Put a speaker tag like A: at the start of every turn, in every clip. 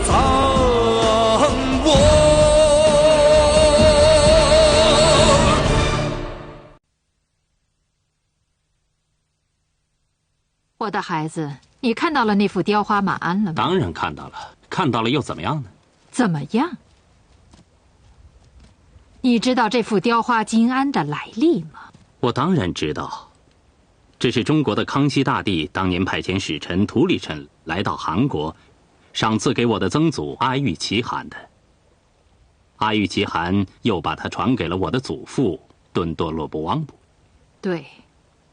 A: 葬我。
B: 我的孩子，你看到了那幅雕花马鞍了吗？
C: 当然看到了，看到了又怎么样呢？
B: 怎么样？你知道这幅雕花金鞍的来历吗？
C: 我当然知道，这是中国的康熙大帝当年派遣使臣图里臣来到韩国，赏赐给我的曾祖阿育奇汗的。阿育奇汗又把它传给了我的祖父敦多洛布旺布。
B: 对，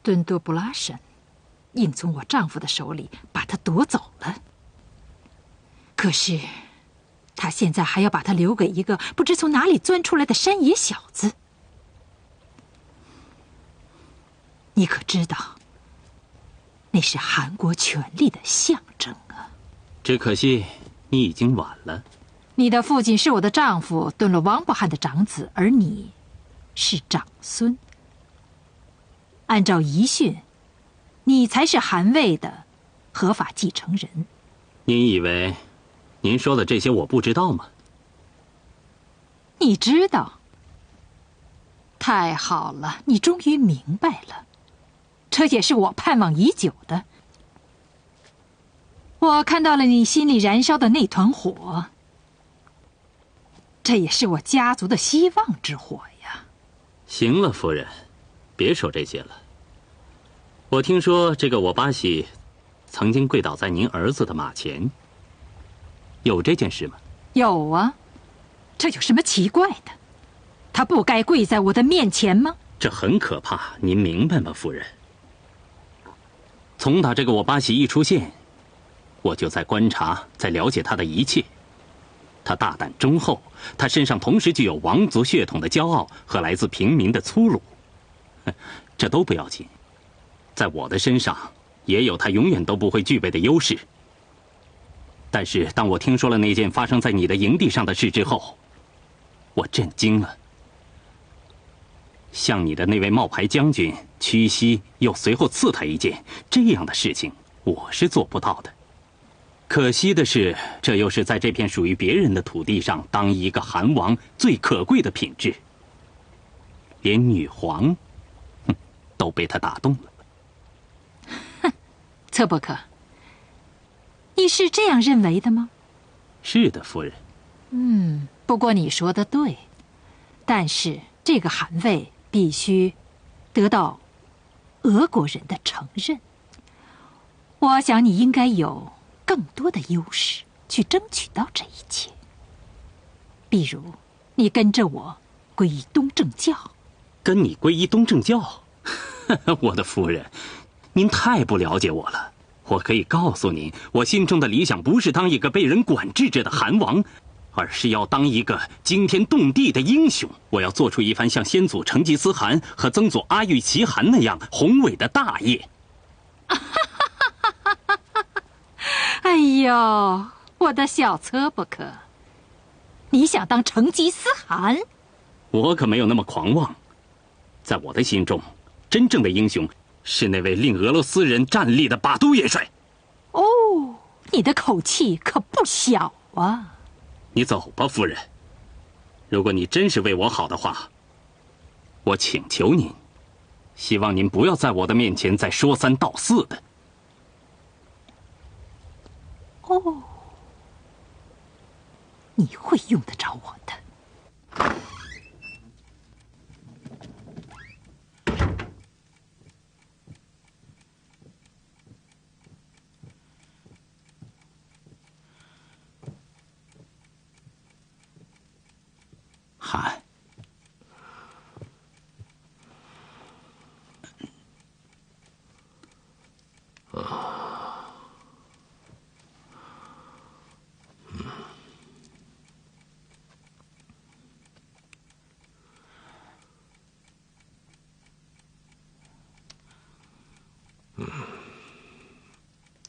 B: 敦多布拉什硬从我丈夫的手里把它夺走了。可是他现在还要把它留给一个不知从哪里钻出来的山野小子。你可知道，那是韩国权力的象征啊！
C: 只可惜你已经晚了。
B: 你的父亲是我的丈夫敦洛王伯汗的长子，而你是长孙。按照遗训，你才是汗位的合法继承人。
C: 您以为您说的这些我不知道吗？
B: 你知道。太好了，你终于明白了，这也是我盼望已久的。我看到了你心里燃烧的那团火，这也是我家族的希望之火呀。
C: 行了，夫人，别说这些了。我听说这个我巴西曾经跪倒在您儿子的马前，有这件事吗？
B: 有啊，这有什么奇怪的？他不该跪在我的面前吗？
C: 这很可怕，您明白吗，夫人？从打这个我巴西一出现，我就在观察，在了解他的一切。他大胆忠厚，他身上同时具有王族血统的骄傲和来自平民的粗鲁。这都不要紧，在我的身上也有他永远都不会具备的优势。但是当我听说了那件发生在你的营地上的事之后，我震惊了。像你的那位冒牌将军屈膝，又随后刺他一剑，这样的事情我是做不到的。可惜的是，这又是在这片属于别人的土地上当一个韩王最可贵的品质。连女皇，都被他打动了。
B: 哼，策伯克，你是这样认为的吗？
C: 是的，夫人。
B: 不过你说的对，但是这个汗位必须得到俄国人的承认。我想你应该有更多的优势去争取到这一切，比如你跟着我皈依东正教。
C: 跟你皈依东正教？我的夫人，您太不了解我了。我可以告诉您，我心中的理想不是当一个被人管制着的韩王，而是要当一个惊天动地的英雄。我要做出一番像先祖成吉思汗和曾祖阿育奇汗那样宏伟的大业。
B: 哎呦，我的小策伯克，你想当成吉思汗？
C: 我可没有那么狂妄。在我的心中，真正的英雄是那位令俄罗斯人战栗的巴都元帅。
B: 哦，你的口气可不小啊！
C: 你走吧，夫人。如果你真是为我好的话，我请求您，希望您不要在我的面前再说三道四的。
B: 哦，你会用得着我的。
D: 汗，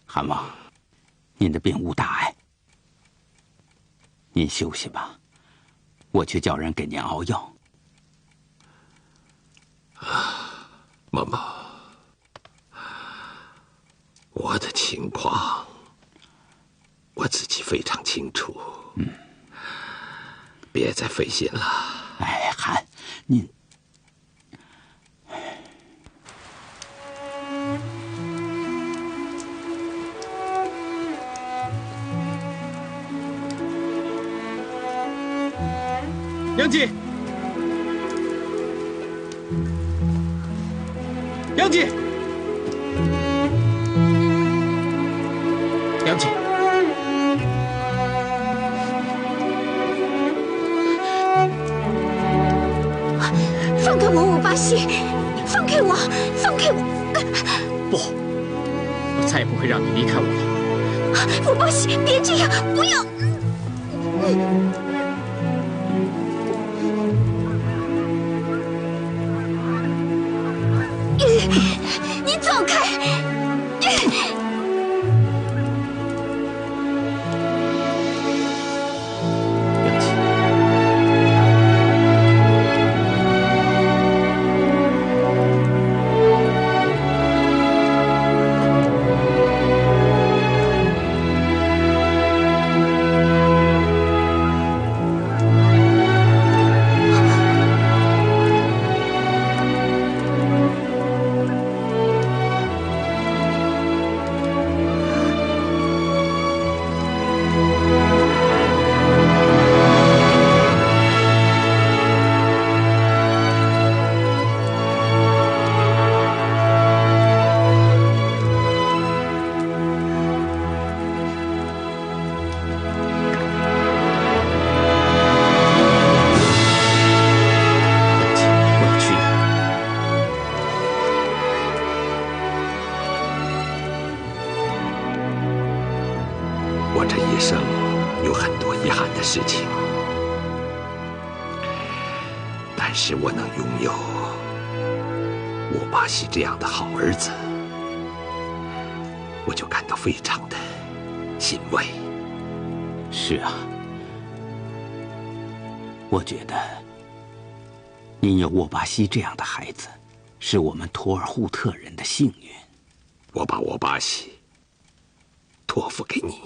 D: 汗王，您的病无大碍，您休息吧。我去叫人给您熬药。
E: 妈妈，我的情况我自己非常清楚。别再费心了。
D: 哎，韩，您。
A: 杨继，杨继，杨继，
F: 放开我，我巴西！放开我，放开我！
A: 不，我再也不会让你离开我了。
F: 我巴西，别这样，不要！你走开！
A: 杨继，
E: 我这一生有很多遗憾的事情，但是我能拥有我巴西这样的好儿子，我就感到非常的欣慰。
D: 是啊，我觉得您有沃巴西这样的孩子，是我们托尔扈特人的幸运。
E: 我把沃巴西托付给你，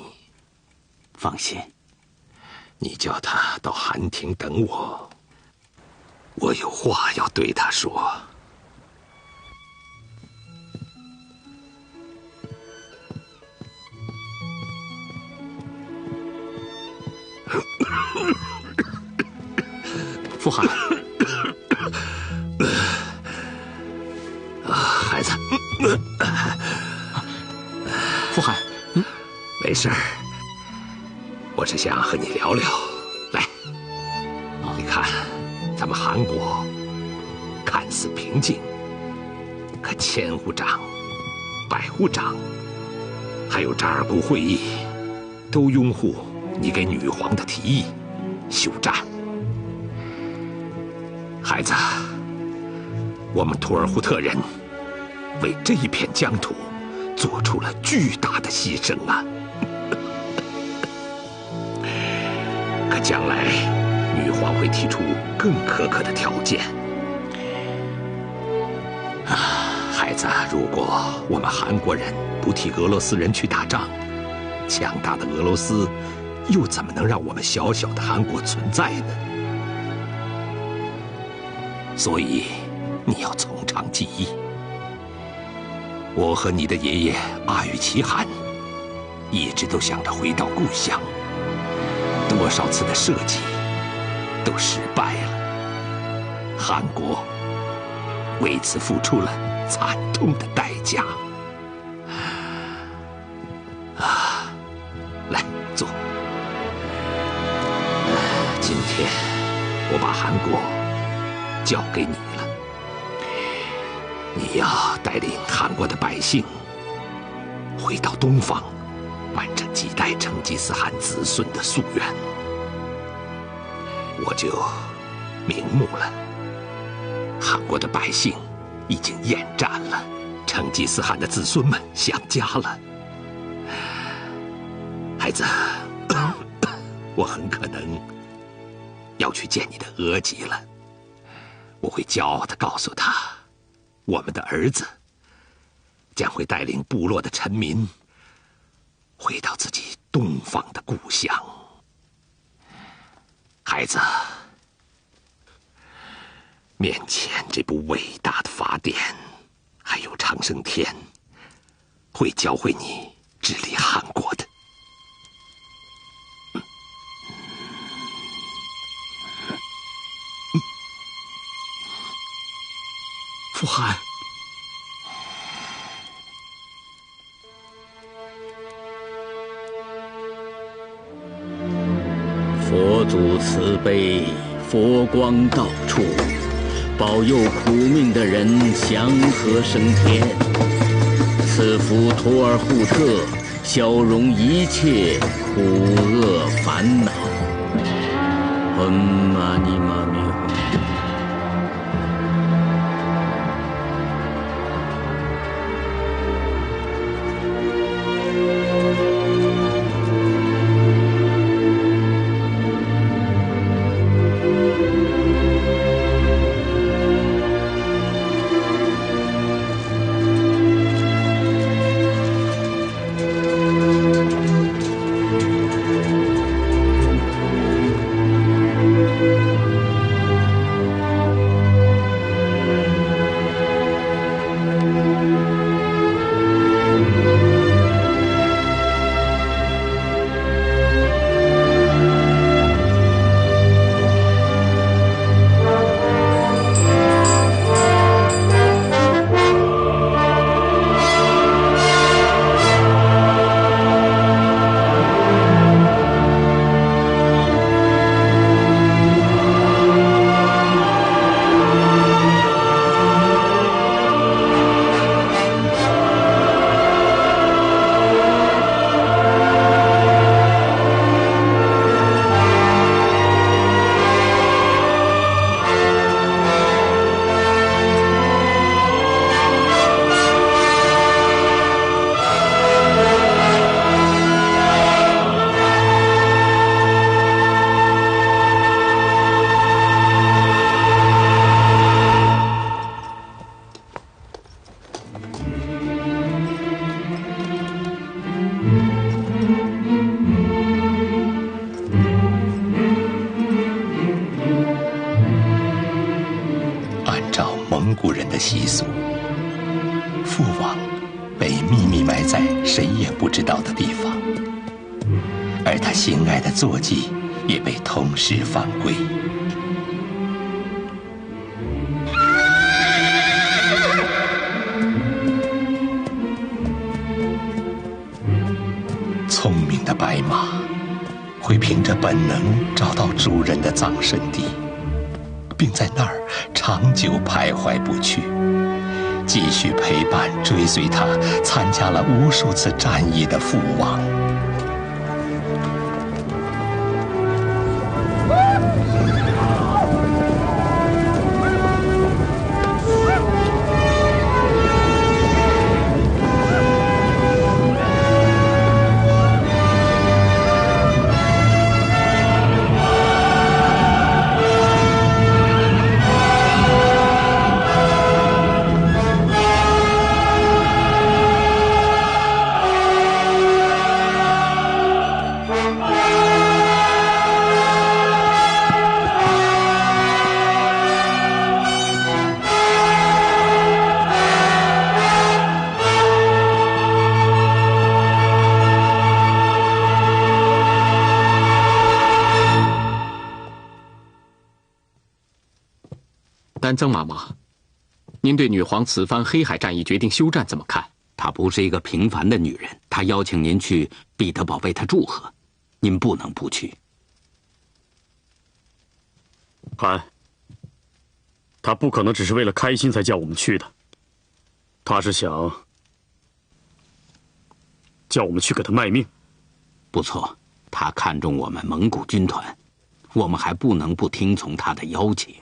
D: 放心，
E: 你叫他到寒亭等我，我有话要对他说。
A: 傅寒，
E: 孩子，
A: 傅寒，
E: 没事儿，我是想和你聊聊。来，你看，咱们韩国看似平静，可千户长、百户长，还有扎尔固会议，都拥护你给女皇的提议，休战。孩子，我们托尔扈特人为这一片疆土做出了巨大的牺牲啊！可将来女皇会提出更苛刻的条件啊！孩子，如果我们韩国人不替俄罗斯人去打仗，强大的俄罗斯又怎么能让我们小小的韩国存在呢？所以你要从长计议。我和你的爷爷阿育齐汗一直都想着回到故乡，多少次的设计都失败了，韩国为此付出了惨痛的代价。啊，来坐。今天我把韩国交给你了，你要带领韩国的百姓回到东方，完成几代成吉思汗子孙的夙愿。我就瞑目了，韩国的百姓已经厌战了，成吉思汗的子孙们想家了。孩子，我很可能要去见你的额吉了。我会骄傲地告诉他，我们的儿子将会带领部落的臣民回到自己东方的故乡。孩子，面前这部伟大的法典，还有长生天，会教会你治理韩国的。
A: 父汗，
D: 佛祖慈悲，佛光到处，保佑苦命的人祥和升天，赐福托尔扈特，消融一切苦厄烦恼。玛尼玛咪吽。
E: 习俗，父王被秘密埋在谁也不知道的地方，而他心爱的坐骑也被同时放归。聪明的白马会凭着本能找到主人的葬身地，并在那儿长久徘徊不去，继续陪伴追随他参加了无数次战役的父王。
A: 丹增妈妈，您对女皇此番黑海战役决定休战怎么看？
D: 她不是一个平凡的女人，她邀请您去彼得堡为她祝贺，您不能不去。
G: 韩，她不可能只是为了开心才叫我们去的，她是想叫我们去给她卖命。
D: 不错，她看中我们蒙古军团，我们还不能不听从她的邀请。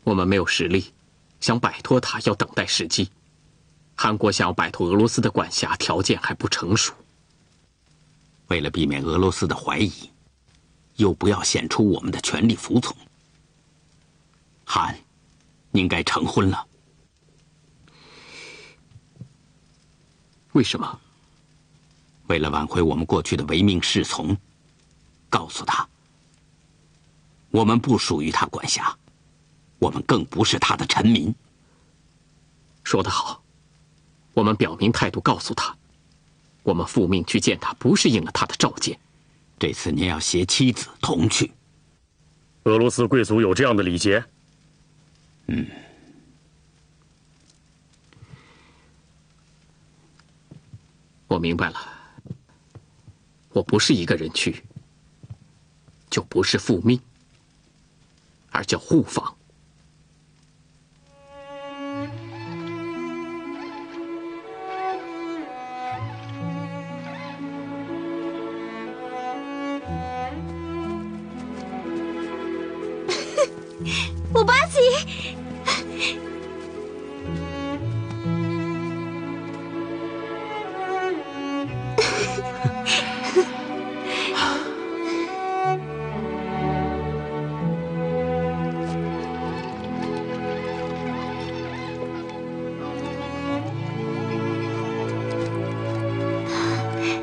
A: 我们没有实力，想摆脱他要等待时机。韩国想要摆脱俄罗斯的管辖，条件还不成熟。
D: 为了避免俄罗斯的怀疑，又不要显出我们的全力服从，韩，您该成婚了。
A: 为什么？
H: 为了挽回我们过去的唯命是从，告诉他，我们不属于他管辖，我们更不是他的臣民。
A: 说得好，我们表明态度，告诉他，我们复命去见他，不是应了他的召见。
H: 这次您要携妻子同去。
G: 俄罗斯贵族有这样的礼节？
A: 我明白了，我不是一个人去，就不是复命，而叫护访。
F: 乌巴西，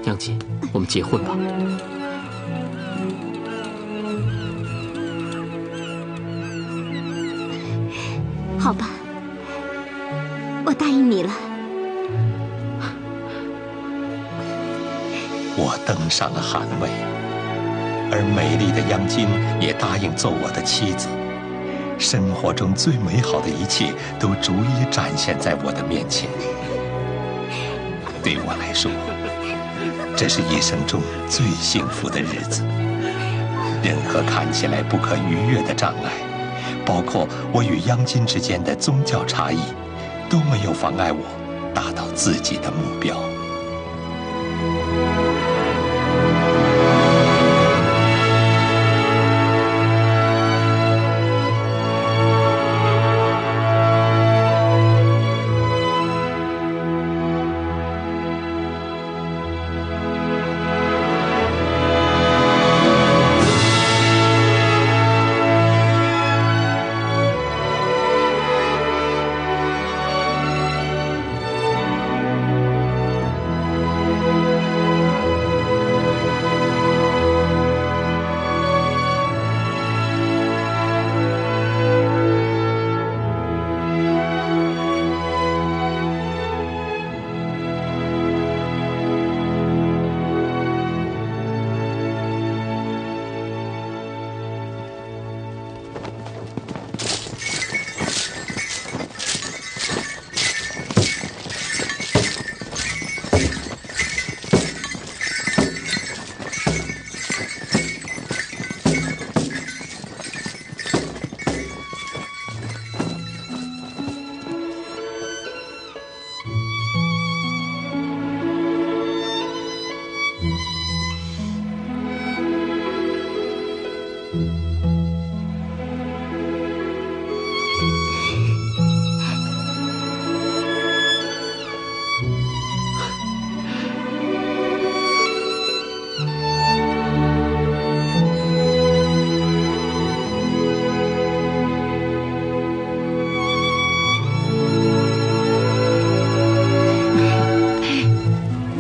A: 娘亲，我们结婚吧。
F: 好吧，我答应你了。
E: 我登上了汗位，而美丽的央金也答应做我的妻子。生活中最美好的一切都逐一展现在我的面前。对我来说，这是一生中最幸福的日子。任何看起来不可逾越的障碍，包括我与央金之间的宗教差异，都没有妨碍我达到自己的目标。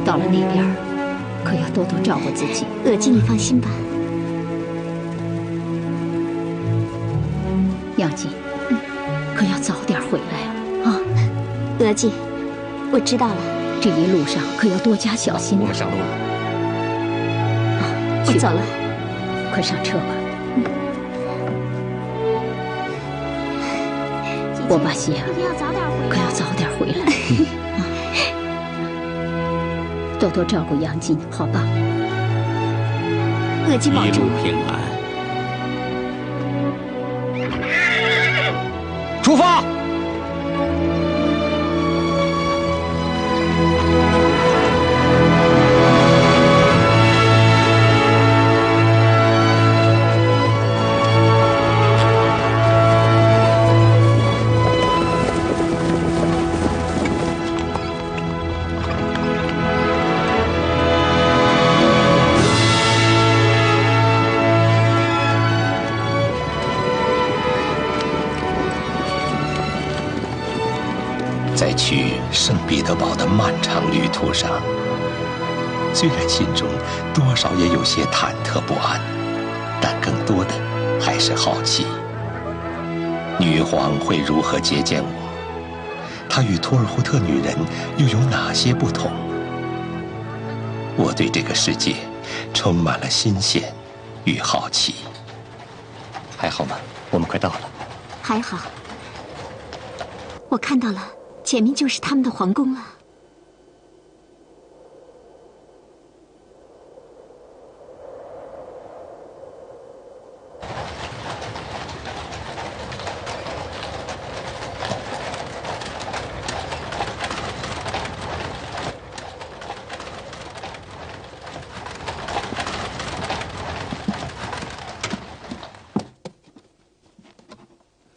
I: 到了那边，可要多多照顾自己。
F: 额吉，你放心吧。
I: 杨金，可要早点回来啊！啊，
F: 额吉，我知道了。
I: 这一路上可要多加小心。
A: 我们上路了。
F: 我走了，
I: 快上车吧。我巴西啊，可要早点回来。多多照顾杨金，好吧？
F: 额吉保重。
H: 一路平安。
E: 出发！在去圣彼得堡的漫长旅途上，
J: 虽然心中多少也有些忐忑不安，但更多的还是好奇。女皇会如何接见我？她与托尔扈特女人又有哪些不同？我对这个世界充满了新鲜与好奇。
K: 还好吗？我们快到了。
F: 还好，我看到了，前面就是他们的皇宫了。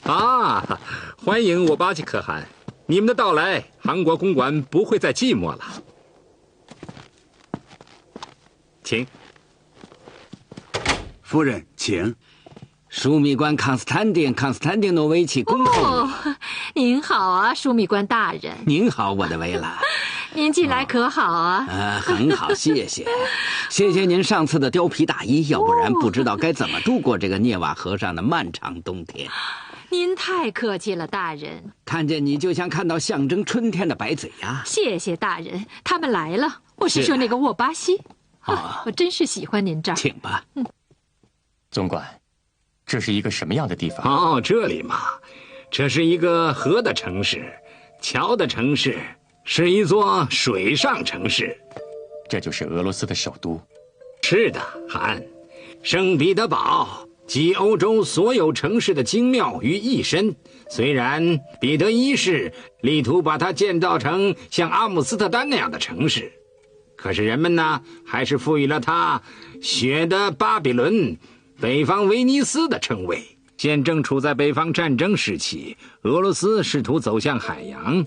E: 啊，欢迎我巴基可汗！你们的到来，韩国公馆不会再寂寞了。请，
L: 夫人，请。
H: 枢密官康斯坦丁诺维奇恭候。
B: 哦，您好啊，枢密官大人。
H: 您好，我的维拉。
B: 您近来可好啊？
H: 很好，谢谢，谢谢您上次的貂皮大衣，要不然不知道该怎么度过这个涅瓦河上的漫长冬天。
B: 您太客气了，大人。
H: 看见你就像看到象征春天的白嘴鸭。
B: 谢谢大人，他们来了。我是说那个沃巴西。我真是喜欢您这儿。
H: 请吧。
K: 总管，这是一个什么样的地方？
E: 哦，这里嘛，这是一个河的城市，桥的城市，是一座水上城市。
K: 这就是俄罗斯的首都。
E: 是的，韩，圣彼得堡集欧洲所有城市的精妙于一身。虽然彼得一世力图把它建造成像阿姆斯特丹那样的城市，可是人们呢，还是赋予了它雪的巴比伦、北方威尼斯的称谓。现正处在北方战争时期，俄罗斯试图走向海洋，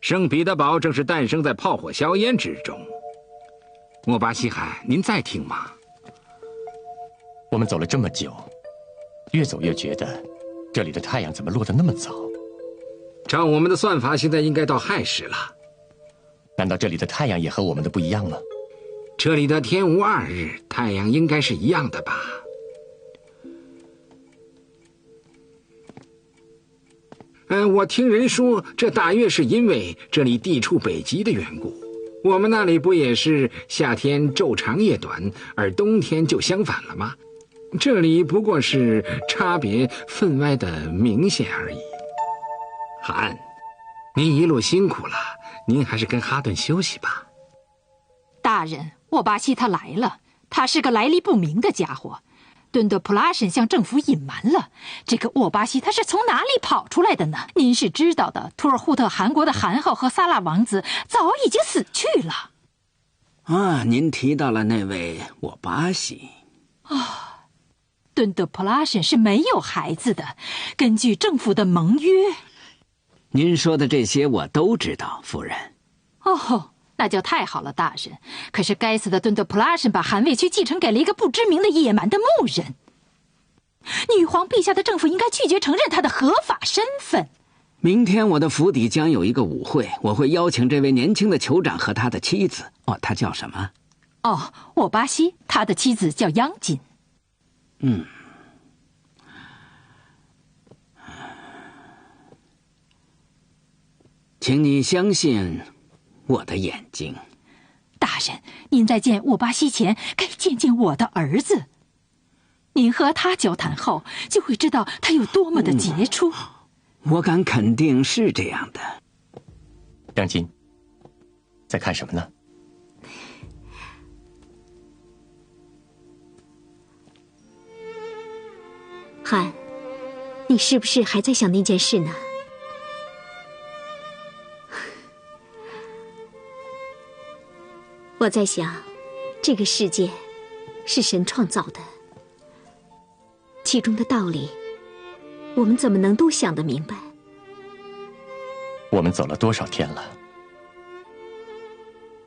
E: 圣彼得堡正是诞生在炮火硝烟之中。莫巴西汗，您在听吗？
K: 我们走了这么久，越走越觉得这里的太阳怎么落得那么早？
E: 照我们的算法，现在应该到亥时了。
K: 难道这里的太阳也和我们的不一样吗？
E: 这里的天无二日，太阳应该是一样的吧？我听人说，这大约是因为这里地处北极的缘故。我们那里不也是夏天昼长夜短，而冬天就相反了吗？这里不过是差别分外的明显而已。韩，您一路辛苦了，您还是跟哈顿休息吧。
B: 大人，沃巴西他来了，他是个来历不明的家伙。顿德普拉什向政府隐瞒了这个沃巴西他是从哪里跑出来的呢？您是知道的，图尔扈特汗国的汗后和萨拉王子早已经死去了。
H: 啊，您提到了那位沃巴西。
B: 顿德普拉什是没有孩子的，根据政府的盟约。
H: 您说的这些我都知道，夫人。
B: 哦，那就太好了，大人。可是该死的顿德普拉什把汗位却继承给了一个不知名的野蛮的牧人。女皇陛下的政府应该拒绝承认他的合法身份。
H: 明天我的府邸将有一个舞会，我会邀请这位年轻的酋长和他的妻子。他叫什么？
B: 沃巴西，他的妻子叫央金。
H: 请你相信我的眼睛。
B: 大人，您在见沃巴西前，该见见我的儿子。您和他交谈后，就会知道他有多么的杰出。
H: 我敢肯定是这样的。
K: 央金，在看什么呢？
F: 汉，你是不是还在想那件事呢？我在想，这个世界是神创造的，其中的道理，我们怎么能都想得明白？
K: 我们走了多少天了？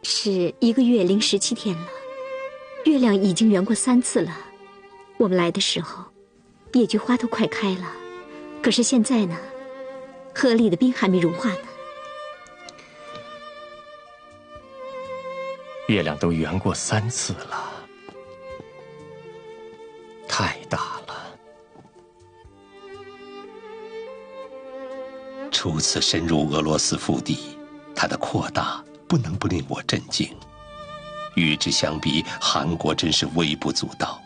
F: 是1个月零17天了，月亮已经圆过3次了。我们来的时候，野菊花都快开了，可是现在呢，河里的冰还没融化呢。
K: 月亮都圆过3次了，太大了。
J: 初次深入俄罗斯腹地，它的扩大不能不令我震惊。与之相比，韩国真是微不足道。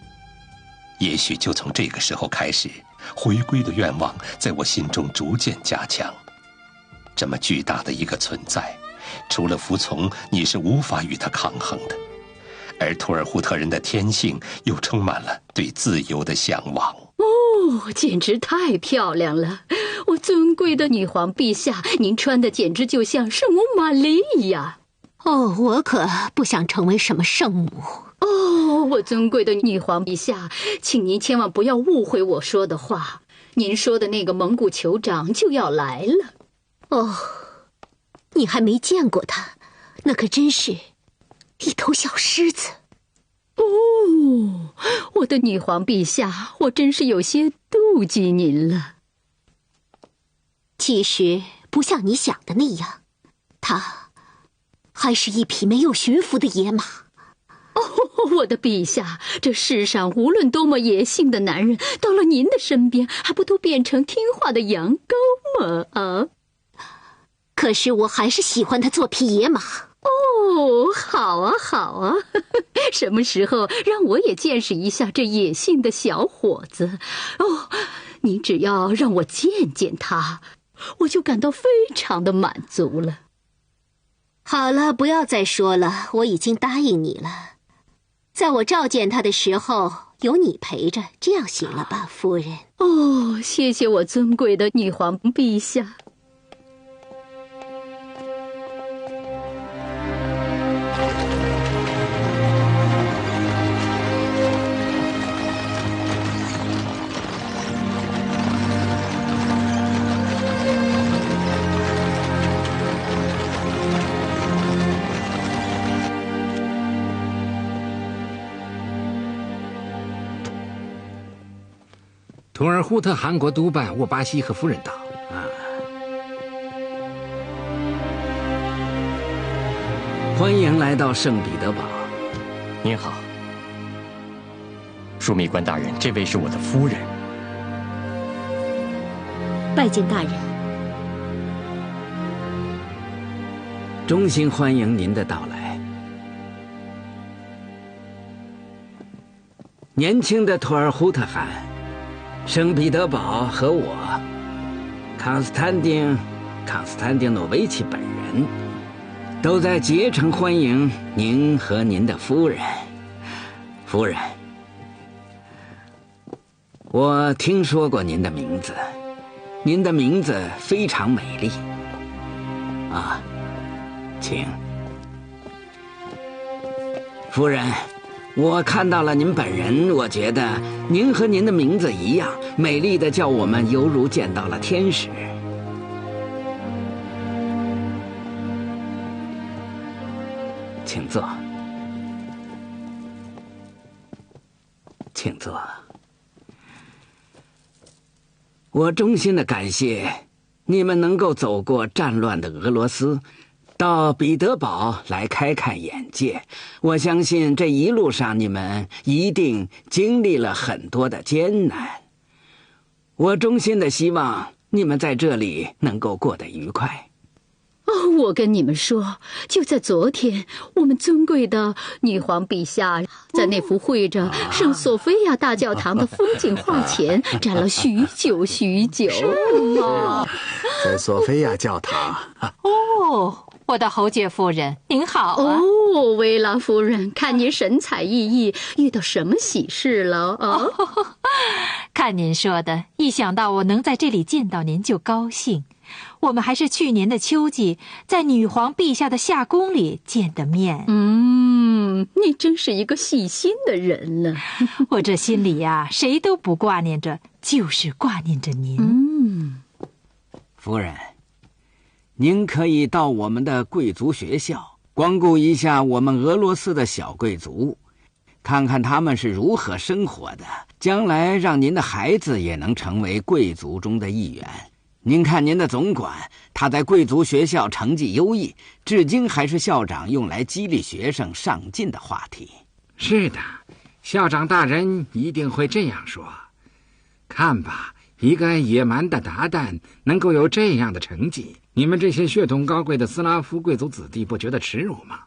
J: 也许就从这个时候开始，回归的愿望在我心中逐渐加强。这么巨大的一个存在，除了服从，你是无法与它抗衡的。而图尔扈特人的天性又充满了对自由的向往。
I: 哦，简直太漂亮了！我尊贵的女皇陛下，您穿的简直就像圣母玛丽一样。
L: 哦，我可不想成为什么圣母。
I: 哦，我尊贵的女皇陛下，请您千万不要误会我说的话。您说的那个蒙古酋长就要来了。
L: 哦，你还没见过他，那可真是一头小狮子。
I: 哦，我的女皇陛下，我真是有些妒忌您了。
L: 其实不像你想的那样，他还是一匹没有驯服的野马。
I: 哦，我的陛下，这世上无论多么野性的男人，到了您的身边，还不都变成听话的羊羔吗？啊！
L: 可是我还是喜欢他做匹野马。
I: 哦，好啊，好啊，什么时候让我也见识一下这野性的小伙子？哦，您只要让我见见他，我就感到非常的满足了。
L: 好了，不要再说了，我已经答应你了。在我召见他的时候，有你陪着，这样行了吧，夫人？
I: 哦，谢谢我尊贵的女皇陛下。
M: 图尔扈特汗国督办沃巴西和夫人到。
A: 欢迎来到圣彼得堡。
K: 您好，枢密官大人，这位是我的夫人。
F: 拜见大人。
A: 衷心欢迎您的到来。年轻的图尔扈特汗，圣彼得堡和我，康斯坦丁诺维奇本人，都在竭诚欢迎您和您的夫人。夫人，我听说过您的名字，您的名字非常美丽。啊，请。夫人，我看到了您本人，我觉得您和您的名字一样，美丽的叫我们犹如见到了天使。请坐，请坐。我衷心的感谢你们能够走过战乱的俄罗斯，到彼得堡来开开眼界。我相信这一路上你们一定经历了很多的艰难。我衷心的希望你们在这里能够过得愉快。
I: 哦，我跟你们说，就在昨天，我们尊贵的女皇陛下在那幅绘着圣索菲亚大教堂的风景画前站了许久许久。
M: 是吗？在索菲亚教堂。
B: 哦，我的侯爵夫人，您好啊！
I: 哦，薇拉夫人，看您神采奕奕，遇到什么喜事了啊？
B: 看您说的，一想到我能在这里见到您就高兴。我们还是去年的秋季在女皇陛下的夏宫里见的面。
I: 你真是一个细心的人了。
B: 我这心里呀，谁都不挂念着，就是挂念着您。
A: 夫人，您可以到我们的贵族学校光顾一下我们俄罗斯的小贵族，看看他们是如何生活的，将来让您的孩子也能成为贵族中的一员。您看您的总管，他在贵族学校成绩优异，至今还是校长用来激励学生上进的话题。
N: 是的，校长大人一定会这样说。看吧，一个野蛮的达旦能够有这样的成绩，你们这些血统高贵的斯拉夫贵族子弟不觉得耻辱吗？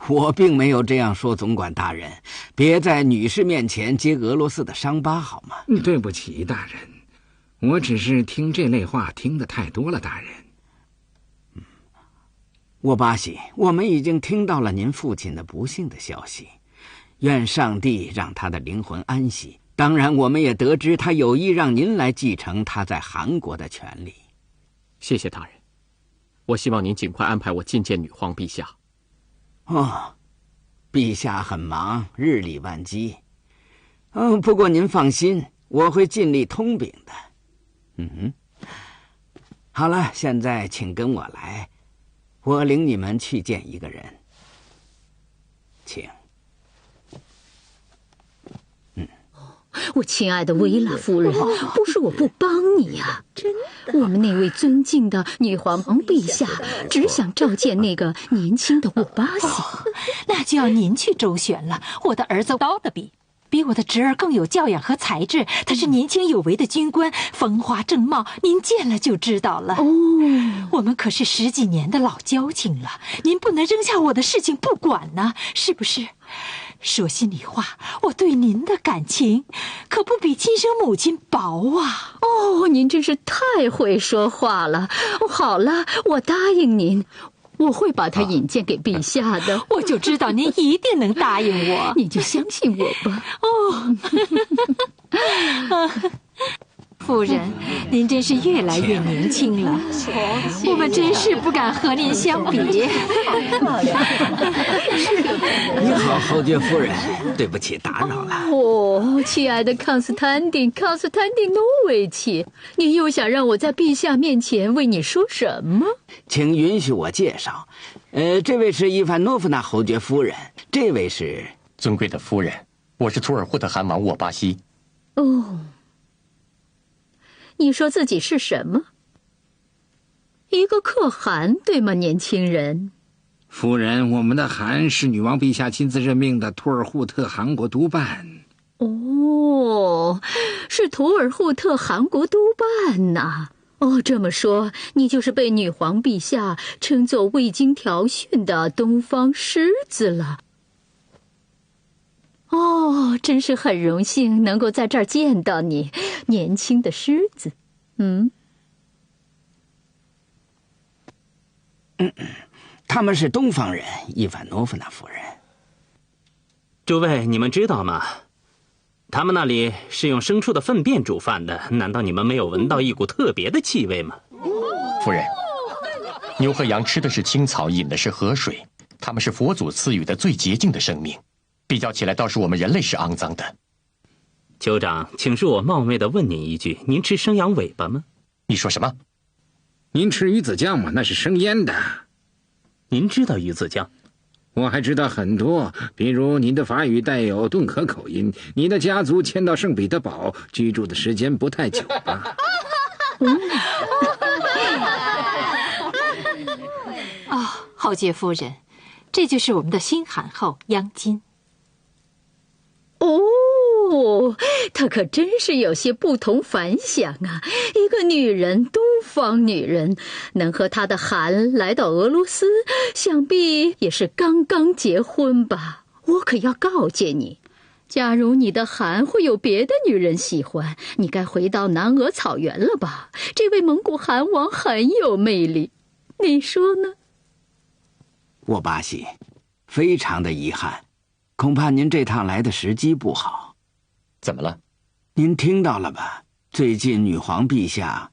A: 我并没有这样说，总管大人，别在女士面前揭俄罗斯的伤疤好吗？
N: 对不起，大人，我只是听这类话听得太多了，大人。
A: 沃巴西，我们已经听到了您父亲的不幸的消息，愿上帝让他的灵魂安息。当然，我们也得知他有意让您来继承他在韩国的权利。
K: 谢谢大人，我希望您尽快安排我觐见女皇陛下。
A: 哦，陛下很忙，日理万机。不过您放心，我会尽力通禀的。好了，现在请跟我来，我领你们去见一个人。请。
I: 我亲爱的维拉夫人，不是我不帮你呀，真的。我们那位尊敬的女皇陛下只想召见那个年轻的沃巴西，
B: 那就要您去周旋了。我的儿子高的比我的侄儿更有教养和才智，他是年轻有为的军官，风华正茂，您见了就知道了。我们可是10几年的老交情了，您不能扔下我的事情不管呢，是不是？说心里话，我对您的感情可不比亲生母亲薄啊！
I: 您真是太会说话了。好了，我答应您，我会把他引荐给陛下的。
B: 我就知道您一定能答应我，
I: 你就相信我吧。
B: 夫人，您真是越来越年轻了，我们真是不敢和您相比。
A: 你好，侯爵夫人，对不起，打扰了。
I: 亲爱的康斯坦丁诺维奇，你又想让我在陛下面前为你说什么？
A: 请允许我介绍，这位是伊凡诺夫娜侯爵夫人，这位是
K: 尊贵的夫人，我是图尔扈特汗王沃巴西。
I: 你说自己是什么？一个可汗，对吗，年轻人？
N: 夫人，我们的汗是女王陛下亲自任命的图尔扈特汗国督办。
I: 是图尔扈特汗国督办呐。这么说，你就是被女皇陛下称作未经调训的东方狮子了。真是很荣幸能够在这儿见到你，年轻的狮子。
A: 他们是东方人，伊凡诺夫娜夫人。
C: 诸位，你们知道吗？他们那里是用牲畜的粪便煮饭的，难道你们没有闻到一股特别的气味吗？
K: 夫人，牛和羊吃的是青草，饮的是河水，他们是佛祖赐予的最洁净的生命，比较起来倒是我们人类是肮脏的。
C: 酋长，请恕我冒昧地问您一句，您吃生羊尾巴吗？
K: 你说什么？
N: 您吃鱼子酱吗？那是生腌的。
C: 您知道鱼子酱？
N: 我还知道很多，比如您的法语带有顿河口音，你的家族迁到圣彼得堡居住的时间不太久吧？
B: 侯爵夫人，这就是我们的新汗后央金。
I: 她可真是有些不同凡响啊！一个女人，东方女人，能和她的汗来到俄罗斯，想必也是刚刚结婚吧？我可要告诫你，假如你的汗会有别的女人喜欢，你该回到南俄草原了吧？这位蒙古汗王很有魅力，你说呢？
A: 沃巴西，非常的遗憾，恐怕您这趟来的时机不好。
K: 怎么了？
A: 您听到了吧？最近女皇陛下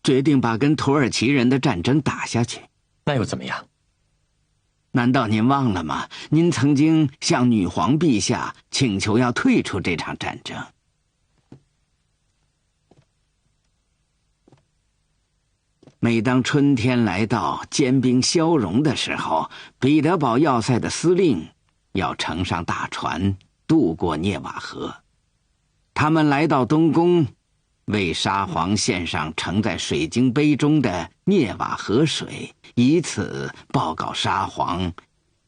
A: 决定把跟土耳其人的战争打下去。
K: 那又怎么样？
A: 难道您忘了吗？您曾经向女皇陛下请求要退出这场战争。每当春天来到，坚冰消融的时候，彼得堡要塞的司令要乘上大船渡过涅瓦河。他们来到东宫，为沙皇献上盛在水晶杯中的涅瓦河水，以此报告沙皇，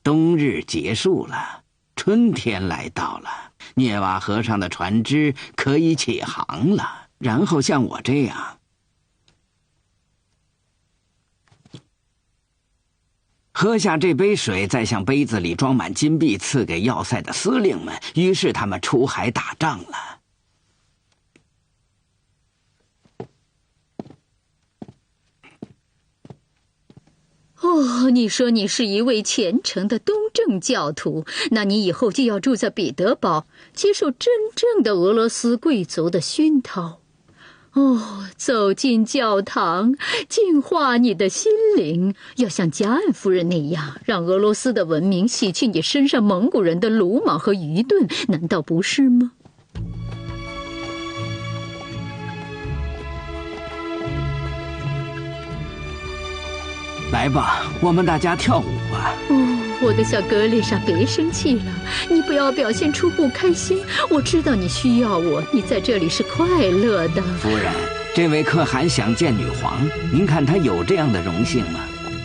A: 冬日结束了，春天来到了，涅瓦河上的船只可以起航了。然后像我这样，喝下这杯水，再向杯子里装满金币赐给要塞的司令们，于是他们出海打仗了。
I: 哦，你说你是一位虔诚的东正教徒，那你以后就要住在彼得堡，接受真正的俄罗斯贵族的熏陶。哦，走进教堂，净化你的心灵，要像加岸夫人那样，让俄罗斯的文明洗去你身上蒙古人的鲁莽和愚钝，难道不是吗？
A: 来吧，我们大家跳舞吧。
I: 哦，我的小格丽莎，别生气了，你不要表现出不开心。我知道你需要我，你在这里是快乐的。
A: 夫人，这位可汗想见女皇，您看他有这样的荣幸吗？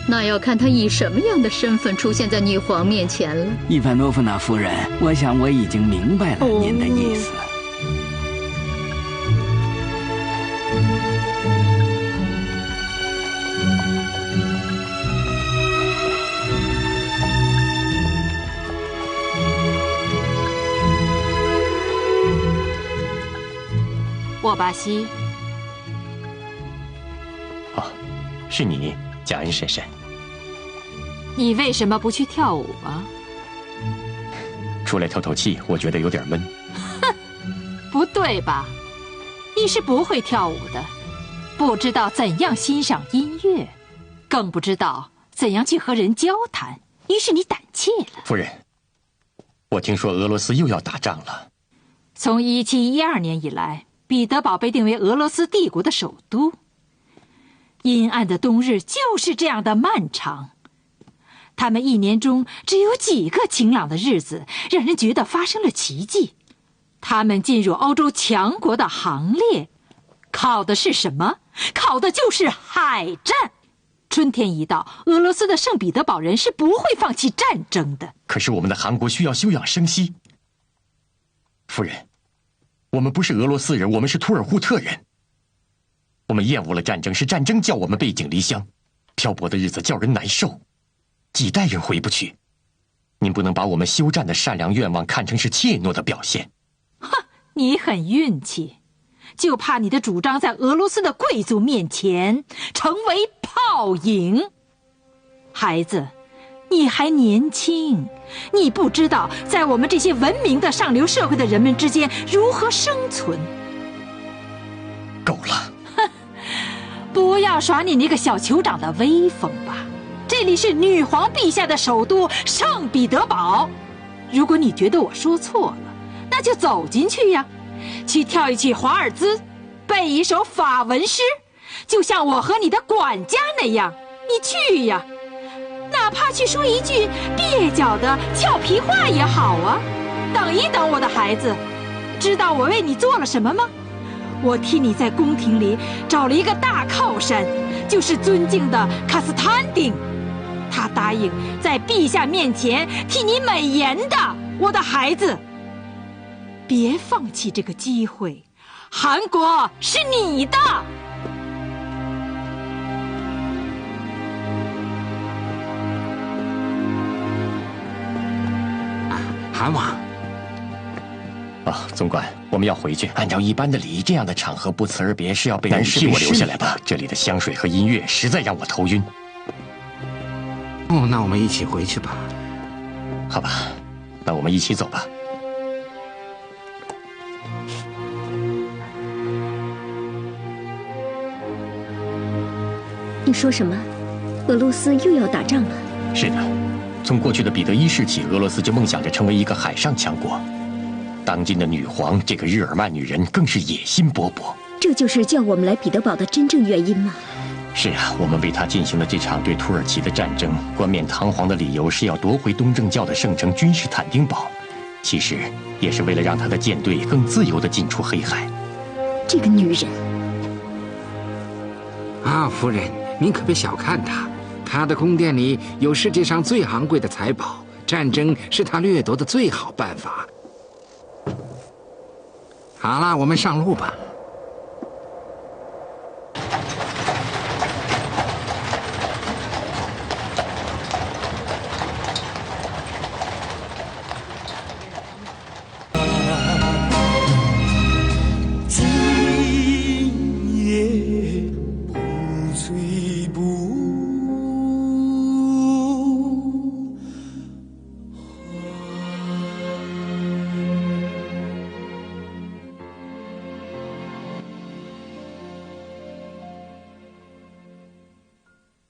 I: 那要看他以什么样的身份出现在女皇面前了。
A: 伊凡诺夫娜夫人，我想我已经明白了您的意思。
B: 沃巴西。
K: 哦，是你，贾恩婶婶。
B: 你为什么不去跳舞啊？
K: 出来透透气，我觉得有点闷。
B: 哼，不对吧？你是不会跳舞的，不知道怎样欣赏音乐，更不知道怎样去和人交谈，于是你胆怯了。
K: 夫人，我听说俄罗斯又要打仗了。
B: 从1712年以来，彼得堡被定为俄罗斯帝国的首都。阴暗的冬日就是这样的漫长，他们一年中只有几个晴朗的日子，让人觉得发生了奇迹。他们进入欧洲强国的行列，靠的是什么？靠的就是海战。春天一到，俄罗斯的圣彼得堡人是不会放弃战争的。
K: 可是我们的韩国需要休养生息。夫人，我们不是俄罗斯人，我们是图尔扈特人。我们厌恶了战争，是战争叫我们背井离乡，漂泊的日子叫人难受，几代人回不去。您不能把我们休战的善良愿望看成是怯懦的表现。
B: 哼，你很运气，就怕你的主张在俄罗斯的贵族面前成为泡影。孩子，你还年轻，你不知道在我们这些文明的上流社会的人们之间如何生存。
K: 够了，
B: 哼，不要耍你那个小酋长的威风吧。这里是女皇陛下的首都圣彼得堡。如果你觉得我说错了，那就走进去呀，去跳一曲华尔兹，背一首法文诗，就像我和你的管家那样。你去呀，哪怕去说一句蹩脚的俏皮话也好啊。等一等，我的孩子，知道我为你做了什么吗？我替你在宫廷里找了一个大靠山，就是尊敬的卡斯坦丁。他答应在陛下面前替你美言的，我的孩子。别放弃这个机会，韩国是你的。
N: 韩王。
K: 啊，总管，我们要回去。按照一般的礼仪，这样的场合不辞而别是要被人替我留下来吧。这里的香水和音乐实在让我头晕。
N: 哦，那我们一起回去吧。
K: 好吧，那我们一起走吧。
F: 你说什么？俄罗斯又要打仗了？
K: 是的，从过去的彼得一世起，俄罗斯就梦想着成为一个海上强国。当今的女皇这个日耳曼女人更是野心勃勃。
F: 这就是叫我们来彼得堡的真正原因吗？
K: 是啊，我们为她进行了这场对土耳其的战争，冠冕堂皇的理由是要夺回东正教的圣城君士坦丁堡，其实也是为了让她的舰队更自由地进出黑海。
F: 这个女人
N: 啊，夫人，您可别小看他，他的宫殿里有世界上最昂贵的财宝，战争是他掠夺的最好办法。好了，我们上路吧。